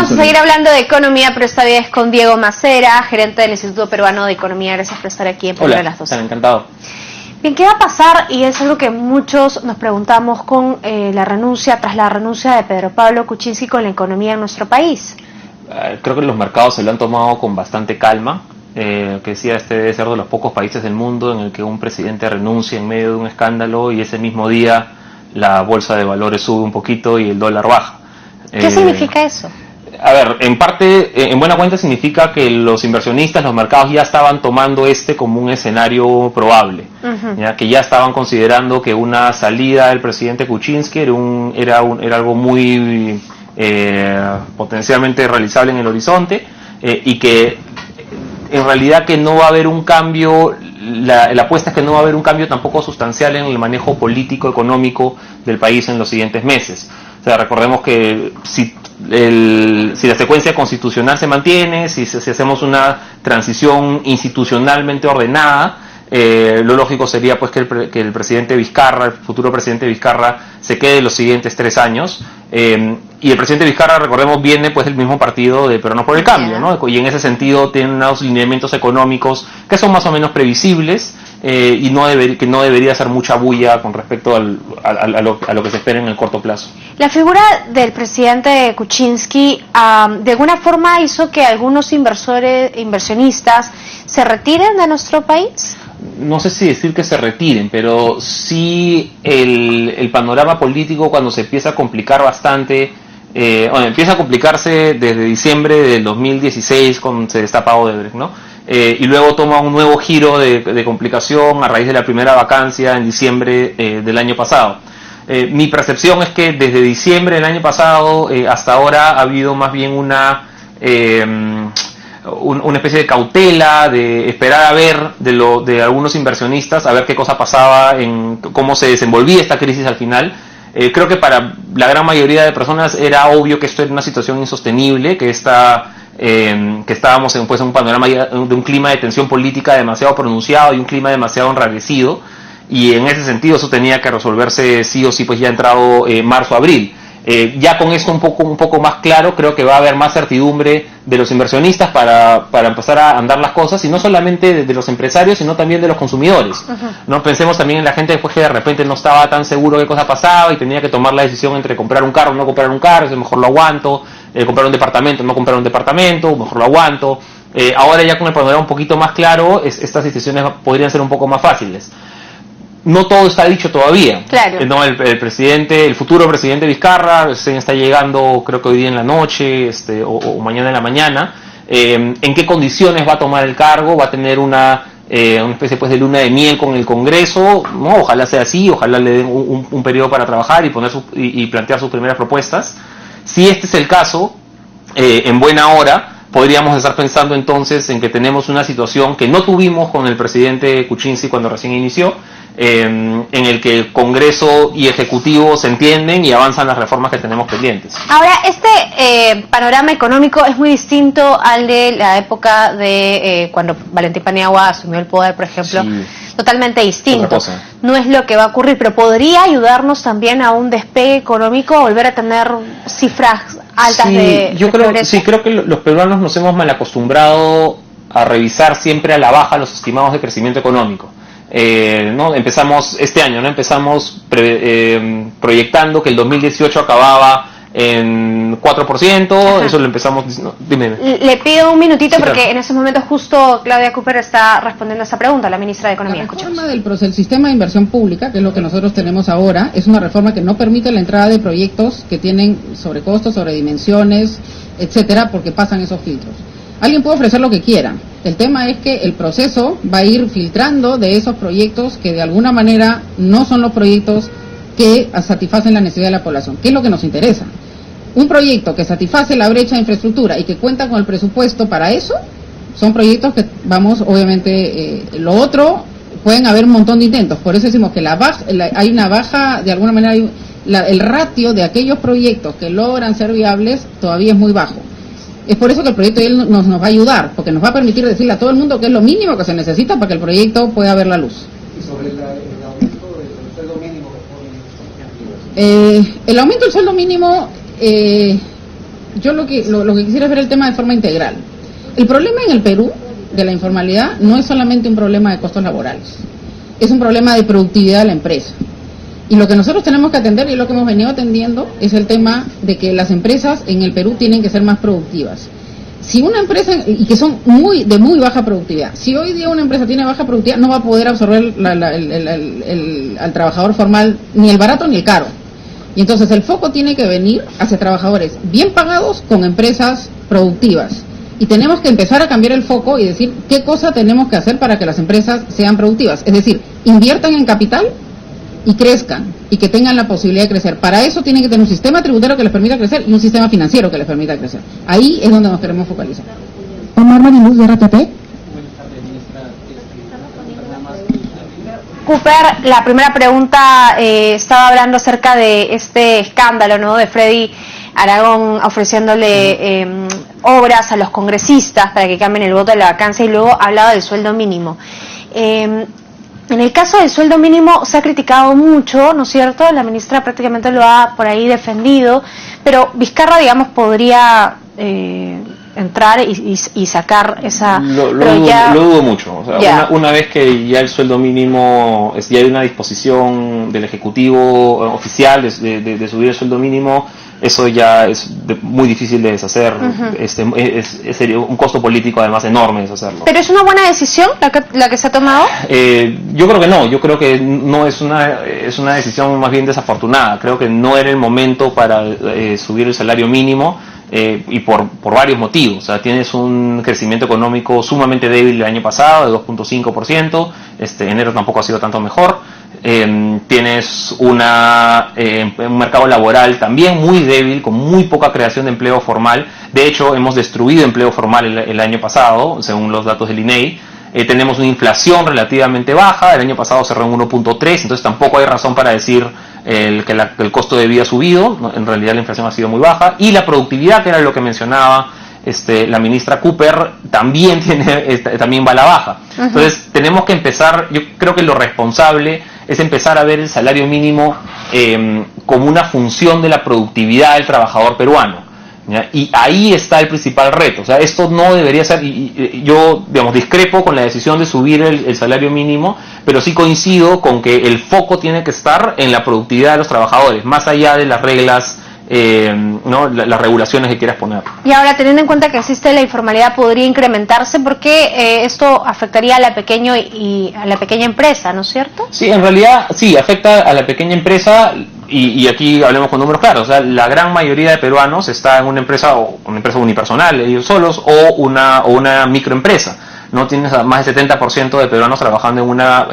Vamos a seguir hablando de economía, pero esta vez con Diego Macera, gerente del Instituto Peruano de Economía. Gracias por estar aquí en Primero de las 12. Hola, encantado. Bien, ¿qué va a pasar? Y es algo que muchos nos preguntamos con tras la renuncia de Pedro Pablo Kuczynski con la economía en nuestro país. Creo que los mercados se lo han tomado con bastante calma. Que decía, este debe ser de los pocos países del mundo en el que un presidente renuncia en medio de un escándalo y ese mismo día la bolsa de valores sube un poquito y el dólar baja. ¿Qué significa eso? A ver, en parte, en buena cuenta significa que los inversionistas, los mercados ya estaban tomando como un escenario probable, ¿ya? Que ya estaban considerando que una salida del presidente Kuczynski era algo muy potencialmente realizable en el horizonte, y que en realidad que no va a haber un cambio, la apuesta es que no va a haber un cambio tampoco sustancial en el manejo político económico del país en los siguientes meses. O sea, recordemos que si la secuencia constitucional se mantiene, si hacemos una transición institucionalmente ordenada, lo lógico sería pues que el presidente Vizcarra, el futuro presidente Vizcarra, se quede los siguientes 3 años. Y el presidente Vizcarra, recordemos, viene pues del mismo partido de Peruanos por el Cambio, ¿no? Y en ese sentido tiene unos lineamientos económicos que son más o menos previsibles, y que no debería hacer mucha bulla con respecto a lo que se espera en el corto plazo. La figura del presidente Kuczynski de alguna forma hizo que algunos inversionistas se retiren de nuestro país. No sé si decir que se retiren, pero sí el panorama político, cuando se empieza a complicar bastante, empieza a complicarse desde diciembre del 2016 cuando se destapa Odebrecht, ¿no? Y luego toma un nuevo giro de complicación a raíz de la primera vacancia en diciembre del año pasado. Mi percepción es que desde diciembre del año pasado hasta ahora ha habido más bien una especie de cautela, de esperar a ver de algunos inversionistas, a ver qué cosa pasaba, cómo se desenvolvía esta crisis al final. Creo que para la gran mayoría de personas era obvio que esto era una situación insostenible, que estábamos en un panorama de un clima de tensión política demasiado pronunciado y un clima demasiado enrarecido, y en ese sentido eso tenía que resolverse sí o sí, pues ya entrado marzo-abril. Ya con esto un poco más claro, creo que va a haber más certidumbre de los inversionistas para empezar a andar las cosas, y no solamente de los empresarios, sino también de los consumidores. ¿No? Pensemos también en la gente después que de repente no estaba tan seguro de qué cosa pasaba y tenía que tomar la decisión entre comprar un carro o no comprar un carro, mejor lo aguanto, comprar un departamento, no comprar un departamento, mejor lo aguanto. Ahora ya con el panorama un poquito más claro, estas decisiones podrían ser un poco más fáciles. No todo está dicho todavía. Claro. No, el futuro presidente Vizcarra está llegando, creo que hoy día en la noche, o mañana en la mañana. ¿En qué condiciones va a tomar el cargo? Va a tener una especie pues de luna de miel con el Congreso, ¿no? Ojalá sea así, ojalá le den un periodo para trabajar y plantear sus primeras propuestas. Si este es el caso, en buena hora podríamos estar pensando entonces en que tenemos una situación que no tuvimos con el presidente Kuczynski cuando recién inició, en el que el Congreso y Ejecutivo se entienden y avanzan las reformas que tenemos pendientes. Ahora, panorama económico es muy distinto al de la época de cuando Valentín Paniagua asumió el poder, por ejemplo. Sí. Totalmente distinto. No es lo que va a ocurrir, pero podría ayudarnos también a un despegue económico, a volver a tener cifras altas creo que los peruanos nos hemos mal acostumbrado a revisar siempre a la baja los estimados de crecimiento económico. ¿No? Empezamos este año, ¿no? Empezamos proyectando que el 2018 acababa en 4%. Ajá. Eso lo empezamos. No, dime. Le pido un minutito, sí, porque claro, en ese momento justo Claudia Cooper está respondiendo a esta pregunta, la ministra de Economía. La reforma del sistema de inversión pública, que es lo que nosotros tenemos ahora, es una reforma que no permite la entrada de proyectos que tienen sobrecostos, sobredimensiones, etcétera, porque pasan esos filtros. Alguien puede ofrecer lo que quiera. El tema es que el proceso va a ir filtrando de esos proyectos que de alguna manera no son los proyectos que satisfacen la necesidad de la población. ¿Qué es lo que nos interesa? Un proyecto que satisface la brecha de infraestructura y que cuenta con el presupuesto para eso, son proyectos que vamos, obviamente, lo otro, pueden haber un montón de intentos. Por eso decimos que hay una baja, de alguna manera, el ratio de aquellos proyectos que logran ser viables todavía es muy bajo. Es por eso que el proyecto nos va a ayudar, porque nos va a permitir decirle a todo el mundo que es lo mínimo que se necesita para que el proyecto pueda ver la luz. ¿Y sobre el aumento del sueldo mínimo? El aumento del sueldo mínimo yo lo que quisiera es ver el tema de forma integral. El problema en el Perú de la informalidad no es solamente un problema de costos laborales, es un problema de productividad de la empresa. Y lo que nosotros tenemos que atender, y lo que hemos venido atendiendo, es el tema de que las empresas en el Perú tienen que ser más productivas. Si una empresa, y que son de muy baja productividad, si hoy día una empresa tiene baja productividad, no va a poder absorber al trabajador formal, ni el barato ni el caro. Y entonces el foco tiene que venir hacia trabajadores bien pagados con empresas productivas. Y tenemos que empezar a cambiar el foco y decir qué cosa tenemos que hacer para que las empresas sean productivas. Es decir, inviertan en capital y crezcan, y que tengan la posibilidad de crecer. Para eso tienen que tener un sistema tributario que les permita crecer y un sistema financiero que les permita crecer. Ahí es donde nos queremos focalizar. Omar Mariluz, de RTP. Cooper, la primera pregunta estaba hablando acerca de este escándalo, ¿no?, de Freddy Aragón ofreciéndole obras a los congresistas para que cambien el voto de la vacancia, y luego hablaba del sueldo mínimo. En el caso del sueldo mínimo se ha criticado mucho, ¿no es cierto? La ministra prácticamente lo ha por ahí defendido, pero Vizcarra, digamos, podría entrar y sacar esa... Lo dudo mucho. O sea, una vez que ya el sueldo mínimo, ya hay una disposición del Ejecutivo oficial de subir el sueldo mínimo, eso ya es muy difícil de deshacer. Sería un costo político además enorme deshacerlo. ¿Pero es una buena decisión la que se ha tomado? Yo creo que no, no es una decisión más bien desafortunada. Creo que no era el momento para subir el salario mínimo, y por varios motivos. O sea, tienes un crecimiento económico sumamente débil el año pasado, de 2.5%, enero tampoco ha sido tanto mejor. Tienes un mercado laboral también muy débil, con muy poca creación de empleo formal. De hecho, hemos destruido empleo formal el año pasado, según los datos del INEI. Tenemos una inflación relativamente baja, el año pasado cerró en 1.3, entonces tampoco hay razón para decir que el costo de vida ha subido, ¿no? En realidad la inflación ha sido muy baja, y la productividad, que era lo que mencionaba la ministra Cooper, también va a la baja. Entonces tenemos que empezar, yo creo que lo responsable es empezar a ver el salario mínimo como una función de la productividad del trabajador peruano. ¿Ya? Y ahí está el principal reto. O sea, esto no debería ser, y yo, digamos, discrepo con la decisión de subir el salario mínimo, pero sí coincido con que el foco tiene que estar en la productividad de los trabajadores, más allá de las reglas, ¿no?, las regulaciones que quieras poner. Y ahora, teniendo en cuenta que existe la informalidad, podría incrementarse porque esto afectaría a la pequeña empresa, ¿no es cierto? Sí, en realidad sí, afecta a la pequeña empresa. Y aquí hablemos con números claros. O sea, la gran mayoría de peruanos está en una empresa unipersonal, ellos solos, o una microempresa. No tienes más del 70% de peruanos trabajando en una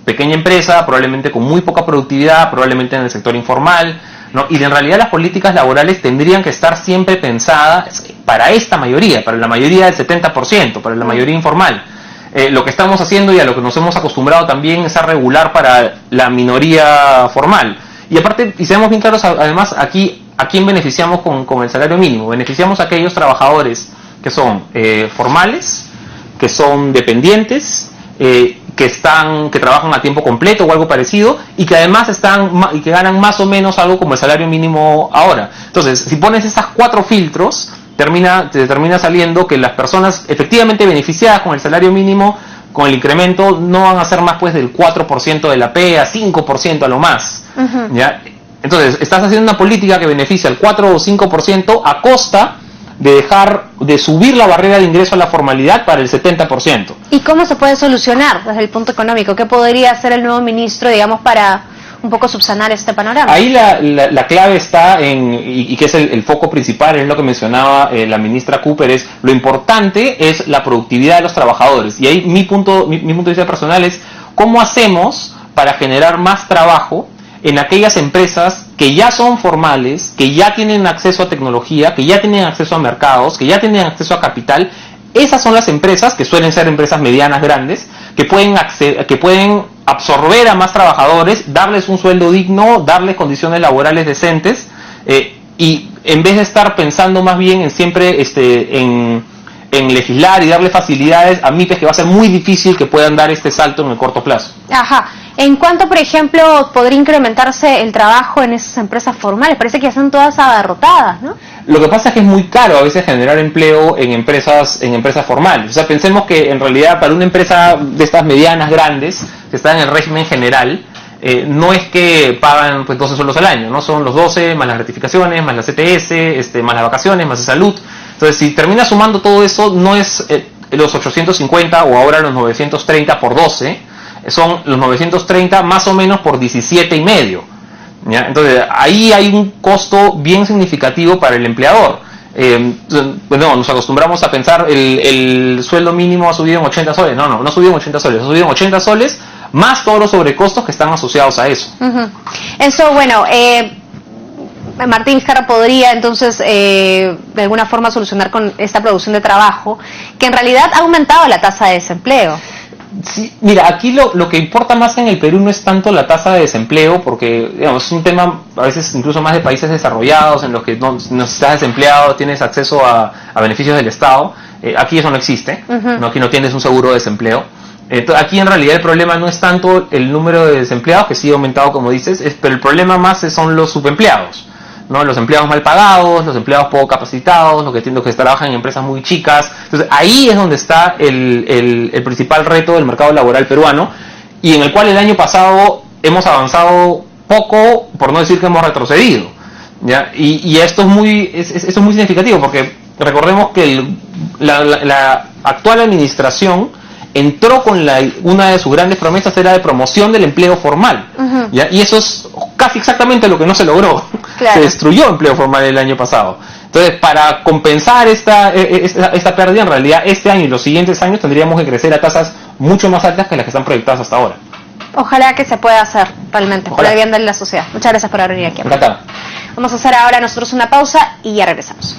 pequeña empresa, probablemente con muy poca productividad, probablemente en el sector informal, ¿no? Y en realidad las políticas laborales tendrían que estar siempre pensadas para esta mayoría, para la mayoría del 70%, para la mayoría informal. Lo que estamos haciendo y a lo que nos hemos acostumbrado también es a regular para la minoría formal. Y aparte, y seamos bien claros, además, aquí, ¿a quién beneficiamos con el salario mínimo? Beneficiamos a aquellos trabajadores que son formales, que son dependientes, que trabajan a tiempo completo o algo parecido, y que además y que ganan más o menos algo como el salario mínimo ahora. Entonces, si pones esas 4 filtros, te termina saliendo que las personas efectivamente beneficiadas con el salario mínimo, con el incremento, no van a ser más pues del 4% de la PEA, 5% a lo más. ¿Ya? Entonces, estás haciendo una política que beneficia al 4 o 5% a costa de subir la barrera de ingreso a la formalidad para el 70%. ¿Y cómo se puede solucionar desde el punto económico? ¿Qué podría hacer el nuevo ministro, digamos, para un poco subsanar este panorama? Ahí la clave está y que es el foco principal, es lo que mencionaba la ministra Cooper, es lo importante es la productividad de los trabajadores. Y ahí mi punto de vista personal es cómo hacemos para generar más trabajo en aquellas empresas que ya son formales, que ya tienen acceso a tecnología, que ya tienen acceso a mercados, que ya tienen acceso a capital. Esas son las empresas, que suelen ser empresas medianas, grandes, que pueden absorber a más trabajadores, darles un sueldo digno, darles condiciones laborales decentes, y en vez de estar pensando más bien en siempre en en legislar y darle facilidades a MIPES que va a ser muy difícil que puedan dar este salto en el corto plazo. Ajá. En cuanto, por ejemplo, podría incrementarse el trabajo en esas empresas formales, parece que ya están todas abarrotadas, ¿no? Lo que pasa es que es muy caro a veces generar empleo en empresas formales. O sea, pensemos que en realidad para una empresa de estas medianas, grandes, que está en el régimen general, no es que pagan pues 12 sueldos al año, ¿no? Son los 12 más las gratificaciones, más las CTS, más las vacaciones, más de salud. Entonces, si terminas sumando todo eso, no es los 850 o ahora los 930 por 12, son los 930 más o menos por 17 y medio. ¿Ya? Entonces, ahí hay un costo bien significativo para el empleador. Bueno, nos acostumbramos a pensar el sueldo mínimo ha subido en 80 soles. No ha subido en 80 soles, ha subido en 80 soles más todos los sobrecostos que están asociados a eso. Eso, bueno, Martín Vizcarra podría entonces de alguna forma solucionar con esta producción de trabajo, que en realidad ha aumentado la tasa de desempleo. Sí, mira, aquí lo que importa más en el Perú no es tanto la tasa de desempleo, porque digamos, es un tema a veces incluso más de países desarrollados, en los que no estás desempleado, tienes acceso a beneficios del Estado. Aquí eso no existe, ¿no? Aquí no tienes un seguro de desempleo. Entonces, aquí en realidad el problema no es tanto el número de desempleados, que sí ha aumentado como dices, pero el problema más son los subempleados, ¿no? Los empleados mal pagados, los empleados poco capacitados, los que trabajan en empresas muy chicas. Entonces ahí es donde está el principal reto del mercado laboral peruano, y en el cual el año pasado hemos avanzado poco, por no decir que hemos retrocedido, ¿ya? Y esto es muy significativo, porque recordemos que la actual administración entró con una de sus grandes promesas, era de promoción del empleo formal, ¿ya? Y eso es casi exactamente lo que no se logró. Claro. Se destruyó empleo formal el año pasado. Entonces, para compensar esta pérdida, en realidad este año y los siguientes años tendríamos que crecer a tasas mucho más altas que las que están proyectadas hasta ahora. Ojalá que se pueda hacer realmente, por el bien de la sociedad. Muchas gracias por venir aquí. Encantado. Vamos a hacer ahora nosotros una pausa y ya regresamos.